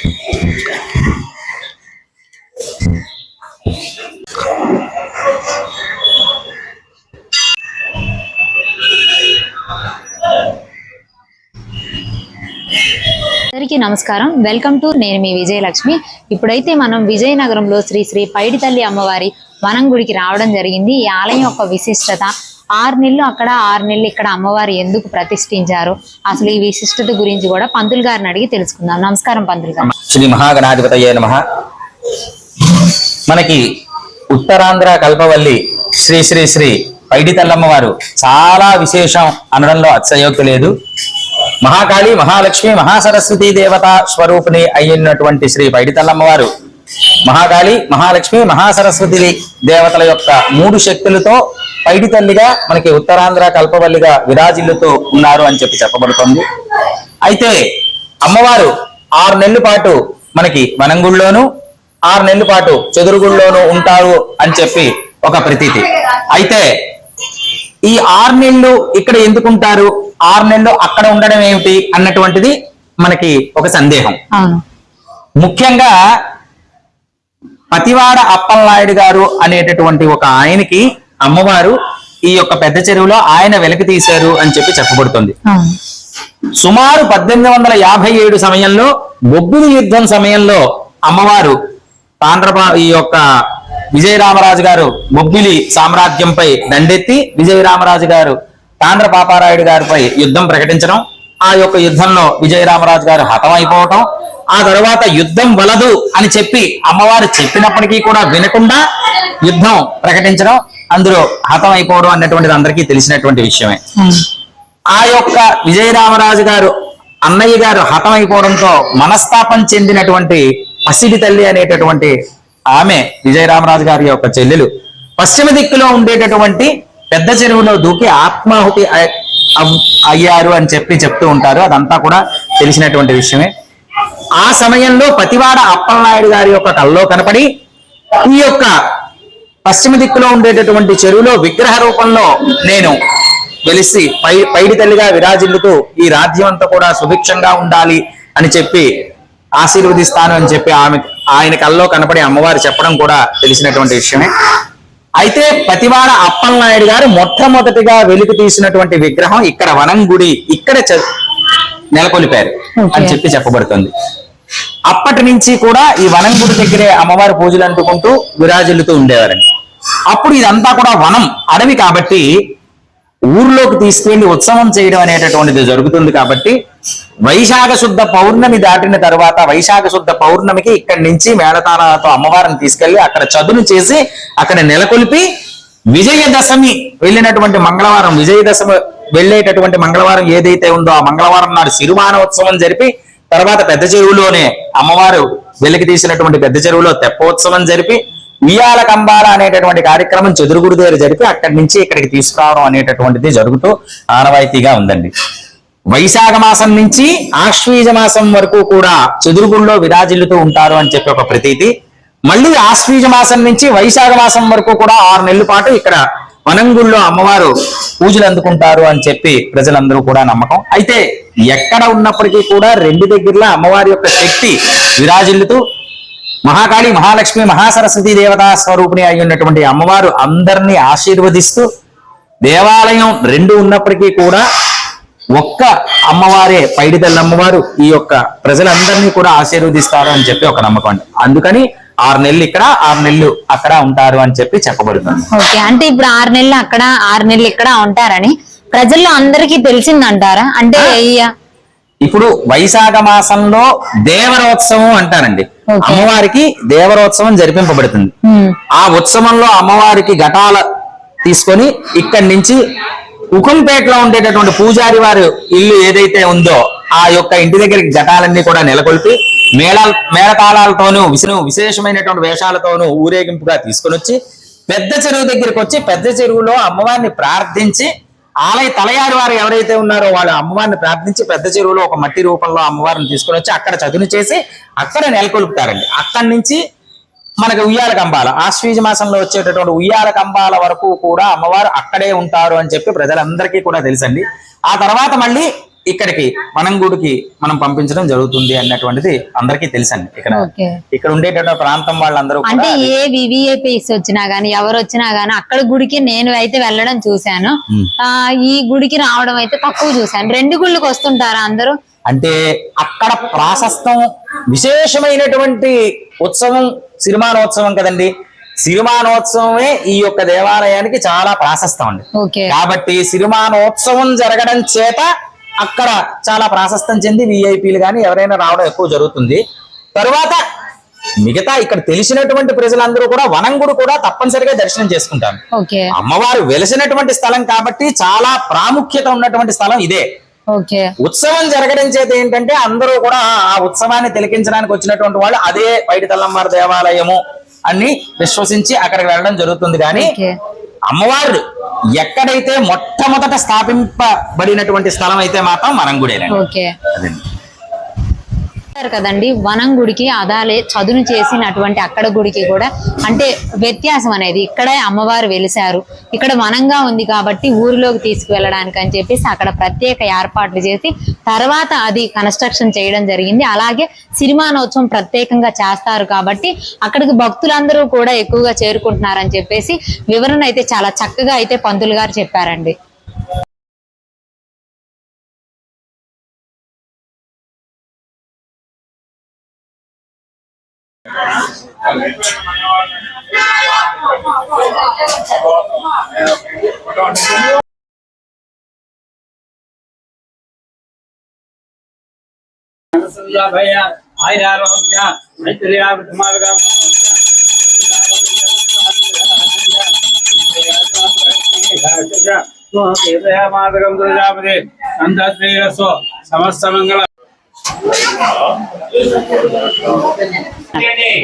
అందరికీ నమస్కారం. Welcome to నేను మీ విజయలక్ష్మి. ఇప్పుడైతే మనం విజయనగరంలో శ్రీ శ్రీ పైడితల్లి అమ్మవారి వనం గుడికి రావడం జరిగింది. ఈ ఆలయం యొక్క విశిష్టత, 6 నెలలు అక్కడ 6 నెలలు ఇక్కడ అమ్మవారు ఎందుకు ప్రతిష్ఠించారు, అసలు ఈ విశిష్టత గురించి కూడా పంతులు గారిని అడిగి తెలుసుకుందాం. నమస్కారం పంతులు గారు. శ్రీ మహాగణాధిపతయే నమః. మనకి ఉత్తరాంధ్ర కల్పవల్లి శ్రీ శ్రీ శ్రీ పైడితల్లమ్మవారు చాలా విశేషం అనడంలో అతిశయోక్తి లేదు. మహాకాళి, మహాలక్ష్మి, మహాసరస్వతి దేవత స్వరూపిణి అయినటువంటి శ్రీ పైడితల్లమ్మవారు మహాకాళి, మహాలక్ష్మి, మహాసరస్వతి దేవతల యొక్క 3 శక్తులతో పైడితల్లిగా మనకి ఉత్తరాంధ్ర కల్పవల్లిగా విరాజిల్లుతూ ఉన్నారు అని చెప్పబడుతోంది. అయితే అమ్మవారు 6 నెలల పాటు మనకి వనంగుళ్ళోను, 6 నెలల పాటు చదురుగుళ్ళోను ఉంటారు అని చెప్పి ఒక ప్రతీతి. అయితే ఈ 6 నెలలు ఇక్కడ ఎందుకుంటారు, 6 నెలలు అక్కడ ఉండడం ఏమిటి అన్నటువంటిది మనకి ఒక సందేహం. ముఖ్యంగా పతివాడ అప్పలనాయుడు గారు అనేటటువంటి ఒక ఆయనకి అమ్మవారు ఈ యొక్క పెద్ద చెరువులో ఆయన వెలకి తీశారు అని చెప్పి చెప్పబడుతుంది. సుమారు 1857 సమయంలో బొబ్బిలి యుద్ధం సమయంలో అమ్మవారు ఈ యొక్క విజయరామరాజు గారు బొబ్బిలి సామ్రాజ్యంపై దండెత్తి విజయరామరాజు గారు తాండ్ర పాపారాయుడు గారిపై యుద్ధం ప్రకటించడం, ఆ యొక్క యుద్ధంలో విజయరామరాజు గారు హతమైపోవటం, ఆ తర్వాత యుద్ధం వలదు అని చెప్పి అమ్మవారు చెప్పినప్పటికీ కూడా వినకుండా యుద్ధం ప్రకటించడం, అందులో హతమైపోవడం అన్నటువంటిది అందరికీ తెలిసినటువంటి విషయమే. ఆ యొక్క విజయరామరాజు గారు అన్నయ్య గారు హతమైపోవడంతో మనస్తాపం చెందినటువంటి పసిడి తల్లి అనేటటువంటి ఆమె విజయరామరాజు గారి యొక్క చెల్లెలు పశ్చిమ దిక్కులో ఉండేటటువంటి పెద్ద చెరువులో దూకి ఆత్మాహుతి అయ్యారు అని చెప్తూ ఉంటారు. అదంతా కూడా తెలిసినటువంటి విషయమే. ఆ సమయంలో పతివాడ అప్పలనాయుడు గారి యొక్క కల్లో కనపడి ఈ యొక్క పశ్చిమ దిక్కులో ఉండేటటువంటి చెరువులో విగ్రహ రూపంలో నేను వెలిసి పైడి తల్లిగా విరాజిల్లుతూ ఈ రాజ్యం అంతా కూడా సుభిక్షంగా ఉండాలి అని చెప్పి ఆశీర్వదిస్తాను అని చెప్పి ఆయన కల్లో కనపడి అమ్మవారు చెప్పడం కూడా తెలిసినటువంటి విషయమే. అయితే పతివాడ అప్పలనాయుడు గారు మొట్టమొదటిగా వెలికి తీసినటువంటి విగ్రహం ఇక్కడ వనం గుడి ఇక్కడ నెలకొల్పారు అని చెప్పబడుతుంది. అప్పటి నుంచి కూడా ఈ వనం గుడి దగ్గరే అమ్మవారి పూజలు అందుకుంటూ విరాజిల్లుతూ ఉండేవారండి. అప్పుడు ఇదంతా కూడా వనం, అడవి కాబట్టి ఊర్లోకి తీసుకెళ్లి ఉత్సవం చేయడం అనేటటువంటిది జరుగుతుంది. కాబట్టి వైశాఖ శుద్ధ పౌర్ణమి దాటిన తర్వాత వైశాఖ శుద్ధ పౌర్ణమికి ఇక్కడి నుంచి మేళతాళాలతో అమ్మవారిని తీసుకెళ్లి అక్కడ చదును చేసి అక్కడ నెలకొల్పి విజయదశమి వెళ్ళినటువంటి మంగళవారం, విజయదశమి వెళ్ళేటటువంటి మంగళవారం ఏదైతే ఉందో ఆ మంగళవారం నాడు సిరుమానోత్సవం జరిపి తర్వాత పెద్ద చెరువులోనే అమ్మవారు వెలికి తీసినటువంటి పెద్ద చెరువులో తెప్పోత్సవం జరిపి ఉయ్యాల కంబాల అనేటటువంటి కార్యక్రమం చదురుగుడి దగ్గర జరిపి అక్కడి నుంచి ఇక్కడికి తీసుకురావడం అనేటటువంటిది జరుగుతూ ఆనవాయితీగా ఉందండి. వైశాఖ మాసం నుంచి ఆశ్వీజ మాసం వరకు కూడా చదురుగుడిలో విరాజిల్లుతూ ఉంటారు అని చెప్పి ఒక ప్రతీతి. మళ్ళీ ఆశ్వీజ మాసం నుంచి వైశాఖ మాసం వరకు కూడా 6 నెలల పాటు ఇక్కడ వనంగుళ్ళో అమ్మవారు పూజలు అందుకుంటారు అని చెప్పి ప్రజలందరూ కూడా నమ్మకం. అయితే ఎక్కడ ఉన్నప్పటికీ కూడా 2 దగ్గరలో అమ్మవారి యొక్క శక్తి విరాజిల్లుతూ మహాకాళి, మహాలక్ష్మి, మహాసరస్వతి దేవతా స్వరూపిణి అయి ఉన్నటువంటి అమ్మవారు అందరినీ ఆశీర్వదిస్తూ దేవాలయం 2 ఉన్నప్పటికీ కూడా ఒక్క అమ్మవారే పైడితల్లి అమ్మవారు ఈ యొక్క ప్రజలందరినీ కూడా ఆశీర్వదిస్తారు అని చెప్పి ఒక నమ్మకం అండి. అందుకని 6 నెలలు ఇక్కడ 6 నెలలు అక్కడ ఉంటారు అని చెప్పి చెప్పబడుతుంది. ఓకే, అంటే ఇప్పుడు 6 నెలలు అక్కడ 6 నెలలు ఇక్కడ ఉంటారని ప్రజల్లో అందరికీ తెలిసిందంటారా? అంటే ఇప్పుడు వైశాఖ మాసంలో దేవరోత్సవం అంటారండి. అమ్మవారికి దేవరోత్సవం జరిపింపబడుతుంది. ఆ ఉత్సవంలో అమ్మవారికి ఘటాల తీసుకొని ఇక్కడి నుంచి ఉకంపేటలో ఉండేటటువంటి పూజారి వారు ఇల్లు ఏదైతే ఉందో ఆ యొక్క ఇంటి దగ్గరికి ఘటాలన్నీ కూడా నెలకొల్పి మేళతాళాలతోనూ విశేషమైనటువంటి వేషాలతోనూ ఊరేగింపుగా తీసుకొని వచ్చి పెద్ద చెరువు దగ్గరికి వచ్చి పెద్ద చెరువులో అమ్మవారిని ప్రార్థించి ఆలయ తలయారి వారు ఎవరైతే ఉన్నారో వాళ్ళు అమ్మవారిని ప్రార్థించి పెద్ద చెరువులో ఒక మట్టి రూపంలో అమ్మవారిని తీసుకొని వచ్చి అక్కడ చదును చేసి అక్కడ నెలకొల్పుతారండి. అక్కడి నుంచి మనకి ఉయ్యాల కంబాల ఆశ్వీజ మాసంలో వచ్చేటటువంటి ఉయ్యాల కంబాల వరకు కూడా అమ్మవారు అక్కడే ఉంటారు అని చెప్పి ప్రజలందరికీ కూడా తెలుసండి. ఆ తర్వాత మళ్ళీ ఇక్కడికి వనంగూడికి మనం పంపించడం జరుగుతుంది అన్నటువంటిది అందరికీ తెలుసండి. ఇక్కడ ఉండేటువంటి ప్రాంతం వాళ్ళందరూ అంటే ఏ వివిఐపీస్ వచ్చినా గానీ ఎవరు వచ్చినా గానీ అక్కడ గుడికి నేను అయితే వెళ్ళడం చూశాను. ఈ గుడికి రావడం అయితే తక్కువ చూశాను. 2 గుళ్ళకి వస్తుంటారా అందరూ? అంటే అక్కడ ప్రాశస్తం విశేషమైనటువంటి ఉత్సవం సిరిమానోత్సవం కదండి. సిరిమానోత్సవమే ఈ యొక్క దేవాలయానికి చాలా ప్రాశస్తం అండి. కాబట్టి సిరిమానోత్సవం జరగడం చేత అక్కడ చాలా ప్రాశస్తం చెంది విఐపీలు కానీ ఎవరైనా రావడం ఎక్కువ జరుగుతుంది. తరువాత మిగతా ఇక్కడ తెలిసినటువంటి ప్రజలందరూ కూడా వనంగుడు కూడా తప్పనిసరిగా దర్శనం చేసుకుంటారు. అమ్మవారు వెలిసినటువంటి స్థలం కాబట్టి చాలా ప్రాముఖ్యత ఉన్నటువంటి స్థలం ఇదే. ఉత్సవం జరగడం చేత ఏంటంటే అందరూ కూడా ఆ ఉత్సవాన్ని తిలకించడానికి వచ్చినటువంటి వాళ్ళు అదే పైడితల్లమ్మవారి దేవాలయము అని విశ్వసించి అక్కడికి వెళ్ళడం జరుగుతుంది. కానీ అమ్మవారు ఎక్కడైతే మొట్టమొదట స్థాపింపబడినటువంటి స్థలం అయితే మాత్రం వనంగుడేనండి. కదండి, వనంగుడికి అదాలే చదును చేసినటువంటి అక్కడ గుడికి కూడా అంటే వ్యత్యాసం అనేది, ఇక్కడే అమ్మవారు వెలిసారు, ఇక్కడ వనంగా ఉంది కాబట్టి ఊరిలోకి తీసుకువెళ్ళడానికి అని చెప్పేసి అక్కడ ప్రత్యేక ఏర్పాట్లు చేసి తర్వాత అది కన్స్ట్రక్షన్ చేయడం జరిగింది. అలాగే సిరిమానోత్సవం ప్రత్యేకంగా చేస్తారు కాబట్టి అక్కడికి భక్తులందరూ కూడా ఎక్కువగా చేరుకుంటున్నారని చెప్పేసి వివరణ అయితే చాలా చక్కగా అయితే పంతులు గారు చెప్పారండి.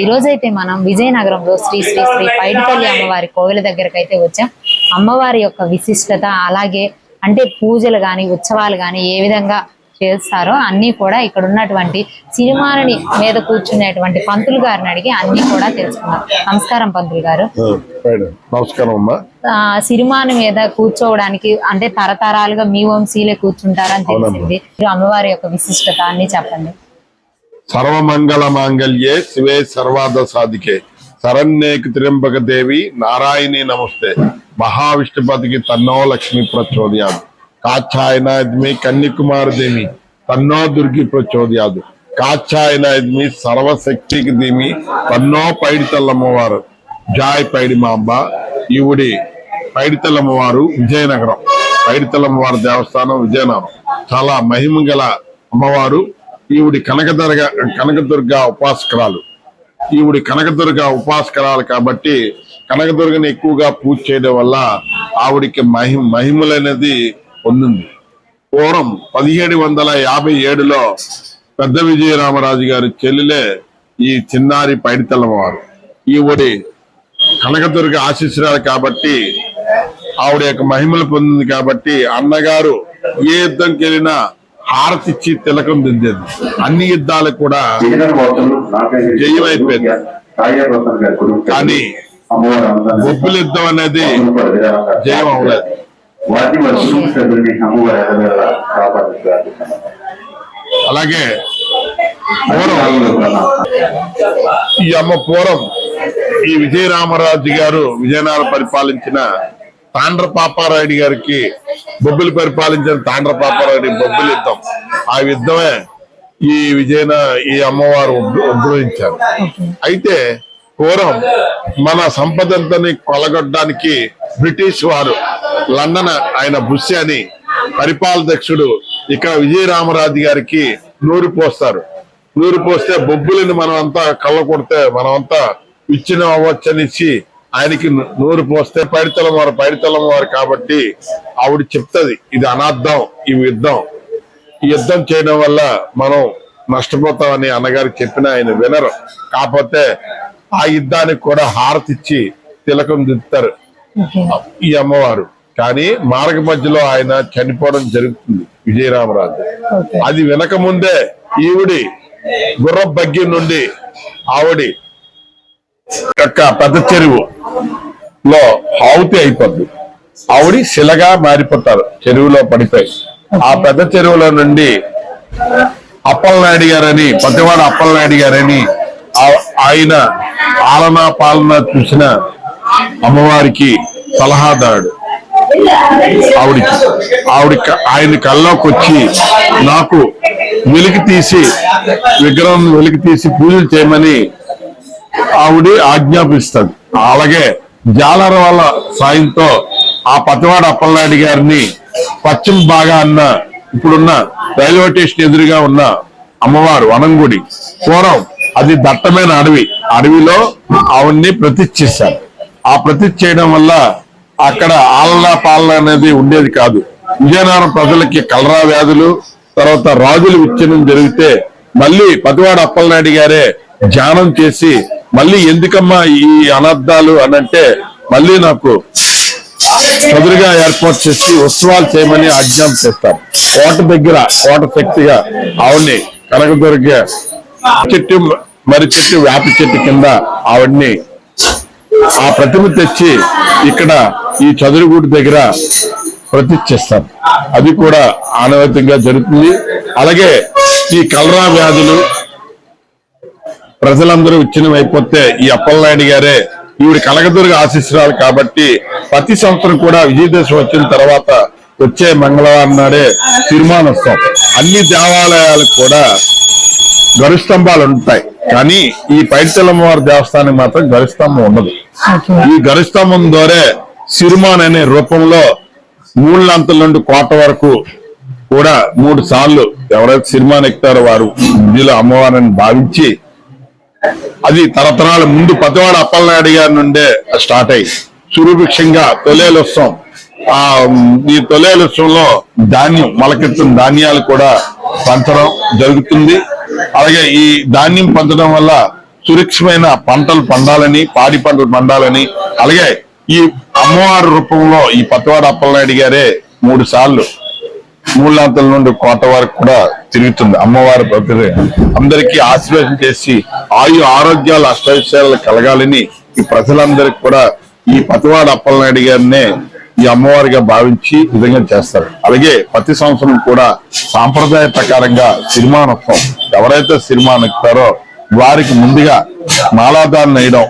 ఈ రోజైతే మనం విజయనగరంలో శ్రీ శ్రీ శ్రీ పైడితల్లి అమ్మవారి కోవెల దగ్గరకు అయితే వచ్చాం. అమ్మవారి యొక్క విశిష్టత అలాగే అంటే పూజలు గాని ఉత్సవాలు గాని ఏ విధంగా చేస్తారో అన్ని కూడా ఇక్కడ ఉన్నటువంటి సిరిమానని మీద కూర్చునేటువంటి పంతులు గారిని అడిగి అన్ని కూడా తెలుసుకున్నాం. నమస్కారం పంతులు గారు. నమస్కారం అమ్మా. సిరిమాన మీద కూర్చోవడానికి అంటే తరతరాలుగా మీ వంశీలే కూర్చుంటారని తెలిసింది. అమ్మవారి యొక్క విశిష్టత అన్ని చెప్పండి. సర్వమంగళ మాంగళ్యే శివే సర్వార్థ సాధికే శరణ్యేక త్ర్యంబక దేవి నారాయణి నమస్తే మహావిష్ణుపతికి తన్నో లక్ష్మి ప్రచోదయాదు కాచ్చాయనాయద్మి కన్యకుమారదేమి తన్నో దుర్గి ప్రచోదయాదు కాచ్చాయనాయద్మి సర్వశక్తికి దేమి తన్నో పైడితల్లమ్మవారు జాయ్ పైడి మాంబ. ఈవిడి పైడితల్లమ్మవారు విజయనగరం పైడితల్లమ్మవారి దేవస్థానం విజయనగరం చాలా మహిమ గల అమ్మవారు. ఈవిడి కనకదుర్గ ఉపాసకురాలు. ఈవిడి కనకదుర్గ ఉపాసకురాలు కాబట్టి కనకదుర్గని ఎక్కువగా పూజ చేయడం వల్ల ఆవిడికి మహిమలనేది పొందింది. పూర్వం 1757లో పెద్ద విజయరామరాజు గారి చెల్లెలే ఈ చిన్నారి పైడితల్లమ్మవారు. ఈవిడి కనకదుర్గ ఆశీస్సురాలు కాబట్టి ఆవిడ యొక్క మహిమలు పొందింది కాబట్టి అన్నగారు ఏ యుద్ధంకి వెళ్ళినా హారతిచ్చి తిలకం దిద్దేది. అన్ని యుద్ధాలకు కూడా జయమైపోయింది. కానీ బొబ్బుల యుద్ధం అనేది జయం అవ్వలేదు. అలాగే ఈ అమ్మ పూర్వం ఈ విజయరామరాజు గారు విజయనగరం పరిపాలించిన తాండ్ర పాపారాయుడి గారికి బొబ్బిలి పరిపాలించిన తాండ్ర పాపారాయుడి బొబ్బిలి యుద్ధం, ఆ యుద్ధమే ఈ అమ్మవారు ఉద్భవించారు. అయితే పూర్వం మన సంపదంతని కొలగొట్టడానికి బ్రిటిష్ వారు లండన్ ఆయన బుష్ అని పరిపాలధ్యక్షుడు ఇక్కడ విజయరామరాజు గారికి నూరు పోస్తారు. నూరు పోస్తే బొబ్బులని మనం అంతా కళ్ళ కొడితే మనమంతా విచ్ఛిన్నం అవ్వచ్చనిచ్చి ఆయనకి నూరు పోస్తే పైడితల్లమ్మవారు కాబట్టి ఆవిడ చెప్తుంది ఇది అనార్థం ఈ యుద్ధం చేయడం వల్ల మనం నష్టపోతామని అన్నగారికి చెప్పిన ఆయన వినరు. కాకపోతే ఆ యుద్ధానికి కూడా హారతిచ్చి తిలకం దిద్దుతారు ఈ అమ్మవారు. కానీ మార్గ మధ్యలో ఆయన చనిపోవడం జరుగుతుంది విజయరామరాజు. అది వినక ముందే ఈవిడి గుర్ర బగ్గి నుండి ఆవిడి యొక్క పెద్ద చెరువులో ఆవుతి అయిపోద్ది. ఆవిడి శిలగా మారిపోతారు చెరువులో పడిపోయి. ఆ పెద్ద చెరువులో నుండి అప్పలనాయుడు గారని పతివాడ అప్పలనాయుడు గారని ఆయన ఆలనా పాలన చూసిన అమ్మవారికి సలహాదారుడు. ఆయన కల్లోకి వచ్చి నాకు విగ్రహం వెలికి తీసి పూజలు చేయమని ఆవిడ ఆజ్ఞాపిస్తుంది. అలాగే జాలర వాళ్ళ సాయంతో ఆ పతివాడ అప్పలనాయుడు గారిని పశ్చిమ భాగాన్న ఇప్పుడున్న రైల్వే స్టేషన్ ఎదురుగా ఉన్న అమ్మవారు వనంగుడి, పూర్వం అది దట్టమైన అడవిలో ఆవిడ్ని ప్రతిష్ఠిస్తారు. ఆ ప్రతిష్ఠ చేయడం వల్ల అక్కడ ఆలనా పాలన అనేది ఉండేది కాదు. విజయనగరం ప్రజలకి కలరా వ్యాధులు, తర్వాత రాజుల విచ్ఛిన్నం జరిగితే మళ్ళీ పతివాడ అప్పలనాయుడు గారే ధ్యానం చేసి మళ్ళీ ఎందుకమ్మా ఈ అనర్థాలు అనంటే మళ్ళీ నాకు చదురుగా ఏర్పాటు చేసి ఉత్సవాలు చేయమని ఆజ్ఞాపిస్తారు. కోట దగ్గర కోట శక్తిగా ఆవిడ్ని కనకదుర్గ చెట్టు మరి చెట్టు వేప చెట్టు కింద ఆవిడ్ని ఆ ప్రతిమ తెచ్చి ఇక్కడ ఈ చదురుగుడి దగ్గర ప్రతిష్ఠిస్తారు. అది కూడా ఆనవాయితీగా జరుగుతుంది. అలాగే ఈ కలరా వ్యాధులు ప్రజలందరూ విచ్ఛిన్నం అయిపోతే ఈ అప్పలనాయుడు గారే ఈవిడ కనకదుర్గ ఆశీస్సురాలు కాబట్టి ప్రతి సంవత్సరం కూడా విజయదశమి వచ్చిన తర్వాత వచ్చే మంగళవారం నాడే తీర్మానోత్సవం. అన్ని దేవాలయాలకు కూడా గరుస్తంభాలు ఉంటాయి, కానీ ఈ పైడితల్లమ్మవారి దేవస్థానం మాత్రం గరుస్తంభం ఉండదు. ఈ గరుస్తంభం ద్వారా సిరిమాన్ అనే రూపంలో 3 లంతల నుండి కోట వరకు కూడా 3 సార్లు ఎవరైతే సిరిమాన్ ఎక్కుతారో వారు ఇందులో అమ్మవారిని భావించి అది తరతరాల ముందు పతివాడ అప్పలనాయుడు గారి నుండే స్టార్ట్ అయ్యి సురభిక్షంగా తొలేలోత్సవం. ఈ తొలేలోత్సవంలో ధాన్యం మొలకెత్తిన ధాన్యాలు కూడా పంచడం జరుగుతుంది. అలాగే ఈ ధాన్యం పంచడం వల్ల సురక్షమైన పంటలు పండాలని, పాడి పంటలు పండాలని, అలాగే ఈ అమ్మవారి రూపంలో ఈ పతివాడ అప్పలనాయుడు గారే 3 సార్లు 3 లంతల నుండి కోట వరకు కూడా తిరుగుతుంది. అమ్మవారి అందరికీ ఆశీర్వాదం చేసి ఆరోగ్యాలు అష్టైశ్వర్యాలు కలగాలని ఈ ప్రజలందరికీ కూడా ఈ పతివాడ అప్పలనాయుడు గారినే ఈ అమ్మవారిగా భావించి విధంగా చేస్తారు. అలాగే ప్రతి సంవత్సరం కూడా సాంప్రదాయ ప్రకారంగా సిరిమానోత్సవం. ఎవరైతే సిరిమాన్ ఎక్కుతారో వారికి ముందుగా మాలాధారణ వేయడం,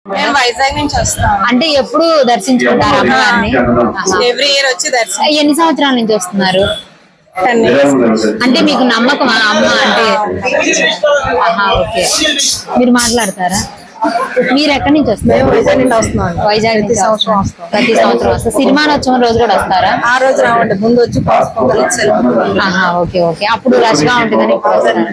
మేము వైజాగ్ నుంచి వస్తాం. అంటే ఎప్పుడు దర్శించుకుంటారు అమ్మవారిని? ఎవ్రీ ఇయర్ వచ్చి దర్శనం. ఎన్ని సంవత్సరాల నుంచి వస్తున్నారు? 10 years. అంటే మీకు నమ్మకం అమ్మ అంటే? ఓకే, మీరు మాట్లాడతారా? మీరు ఎక్కడి నుంచి వస్తారు? వైజాగ్ నుంచి వస్తున్నాం. వైజాగ్ నుంచి ప్రతి సంవత్సరం వస్తాం. ప్రతి సంవత్సరం వస్తారు. సిరిమానోత్సవం రోజు కూడా వస్తారా? ఆ రోజు రావండి, ముందు వచ్చి పొంగల్ ఇచ్చి వెళ్ళిపోతాం. ఓకే ఓకే, అప్పుడు రష్ గా ఉంటుందని ఇప్పుడు వస్తారా?